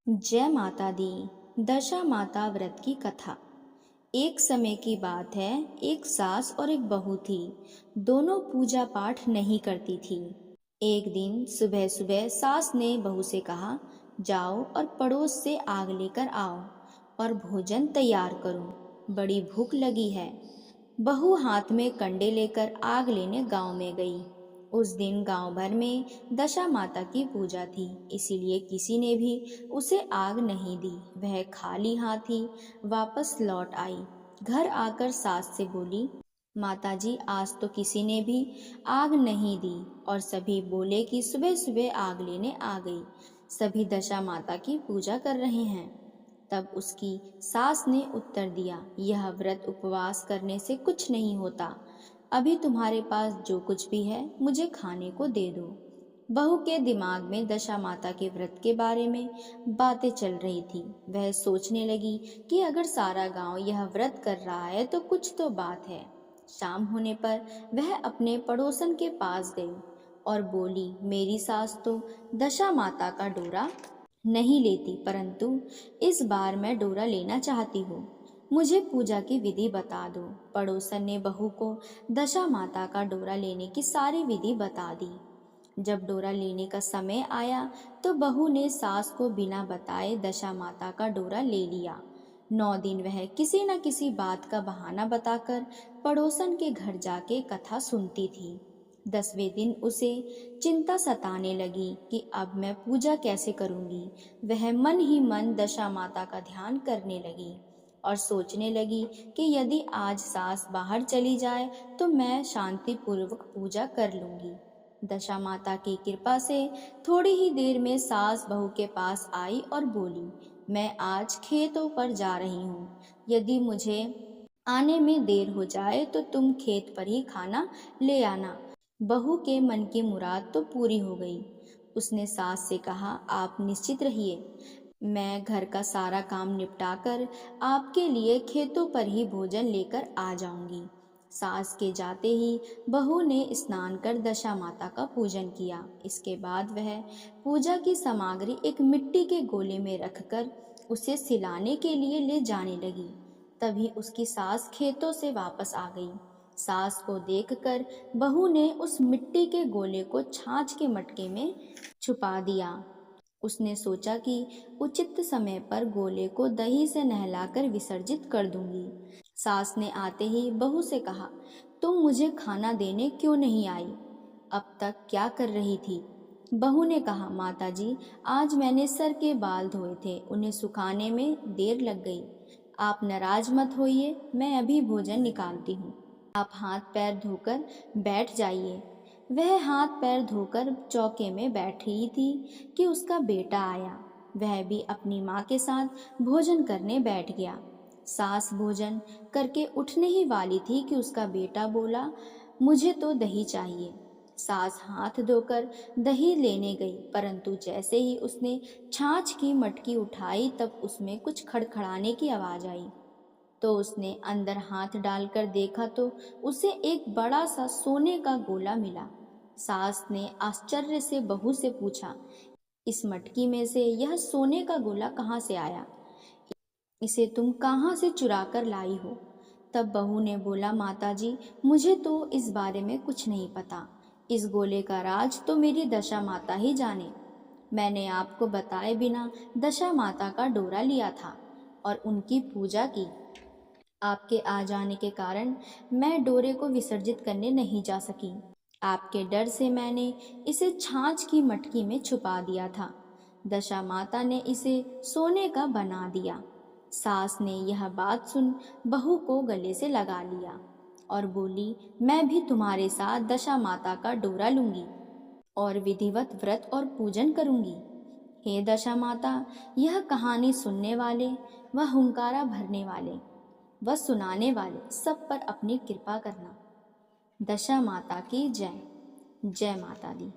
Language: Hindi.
जय माता दी। दशा माता व्रत की कथा। एक समय की बात है, एक सास और एक बहू थी। दोनों पूजा पाठ नहीं करती थी। एक दिन सुबह सुबह सास ने बहू से कहा, जाओ और पड़ोस से आग लेकर आओ और भोजन तैयार करो, बड़ी भूख लगी है। बहू हाथ में कंडे लेकर आग लेने गांव में गई। उस दिन गांव भर में दशा माता की पूजा थी, इसीलिए किसी ने भी उसे आग नहीं दी। वह खाली हाथ ही वापस लौट आई। घर आकर सास से बोली, माताजी आज तो किसी ने भी आग नहीं दी। और सभी बोले कि सुबह सुबह आग लेने आ गई, सभी दशा माता की पूजा कर रहे हैं। तब उसकी सास ने उत्तर दिया, यह व्रत उपवास करने से कुछ नहीं होता। अभी तुम्हारे पास जो कुछ भी है मुझे खाने को दे दो। बहू के दिमाग में दशा माता के व्रत के बारे में बातें चल रही थी। वह सोचने लगी कि अगर सारा गांव यह व्रत कर रहा है तो कुछ तो बात है। शाम होने पर वह अपने पड़ोसन के पास गई और बोली, मेरी सास तो दशा माता का डोरा नहीं लेती, परंतु इस बार मैं डोरा लेना चाहती हूँ। मुझे पूजा की विधि बता दो। पड़ोसन ने बहू को दशा माता का डोरा लेने की सारी विधि बता दी। जब डोरा लेने का समय आया तो बहू ने सास को बिना बताए दशा माता का डोरा ले लिया। 9 दिन वह किसी न किसी बात का बहाना बताकर पड़ोसन के घर जाके कथा सुनती थी। 10वें दिन उसे चिंता सताने लगी कि अब मैं पूजा कैसे करूंगी। वह मन ही मन दशा माता का ध्यान करने लगी और सोचने लगी कि यदि आज सास बाहर चली जाए तो मैं शांतिपूर्वक पूजा कर लूंगी। दशा माता की कृपा से थोड़ी ही देर में सास बहू के पास आई और बोली, मैं आज खेतों पर जा रही हूँ। यदि मुझे आने में देर हो जाए तो तुम खेत पर ही खाना ले आना। बहू के मन की मुराद तो पूरी हो गई। उसने सास से कहा, आप निश्चित रहिए, मैं घर का सारा काम निपटाकर आपके लिए खेतों पर ही भोजन लेकर आ जाऊंगी। सास के जाते ही बहू ने स्नान कर दशा माता का पूजन किया। इसके बाद वह पूजा की सामग्री एक मिट्टी के गोले में रखकर उसे सिलाने के लिए ले जाने लगी। तभी उसकी सास खेतों से वापस आ गई। सास को देखकर बहू ने उस मिट्टी के गोले को छाछ के मटके में छुपा दिया। उसने सोचा कि उचित समय पर गोले को दही से नहलाकर विसर्जित कर दूंगी। सास ने आते ही बहू से कहा, तुम मुझे खाना देने क्यों नहीं आई? अब तक क्या कर रही थी? बहू ने कहा, माताजी आज मैंने सर के बाल धोए थे, उन्हें सुखाने में देर लग गई। आप नाराज मत होइए, मैं अभी भोजन निकालती हूँ, आप हाथ पैर धोकर बैठ जाइए। वह हाथ पैर धोकर चौके में बैठ रही थी कि उसका बेटा आया। वह भी अपनी माँ के साथ भोजन करने बैठ गया। सास भोजन करके उठने ही वाली थी कि उसका बेटा बोला, मुझे तो दही चाहिए। सास हाथ धोकर दही लेने गई, परंतु जैसे ही उसने छाछ की मटकी उठाई तब उसमें कुछ खड़खड़ाने की आवाज़ आई। तो उसने अंदर हाथ डालकर देखा तो उसे एक बड़ा सा सोने का गोला मिला। सास ने आश्चर्य से बहू से पूछा, इस मटकी में से यह सोने का गोला कहाँ से आया? इसे तुम कहाँ से चुरा कर लाई हो? तब बहू ने बोला, माताजी मुझे तो इस बारे में कुछ नहीं पता। इस गोले का राज तो मेरी दशा माता ही जाने। मैंने आपको बताए बिना दशा माता का डोरा लिया था और उनकी पूजा की। आपके आ जाने के कारण मैं डोरे को विसर्जित करने नहीं जा सकी। आपके डर से मैंने इसे छाछ की मटकी में छुपा दिया था। दशा माता ने इसे सोने का बना दिया। सास ने यह बात सुन बहू को गले से लगा लिया और बोली, मैं भी तुम्हारे साथ दशा माता का डोरा लूंगी और विधिवत व्रत और पूजन करूंगी। हे दशा माता, यह कहानी सुनने वाले व हुंकारा भरने वाले व सुनाने वाले सब पर अपनी कृपा करना। दशा माता की जय। जय माता दी।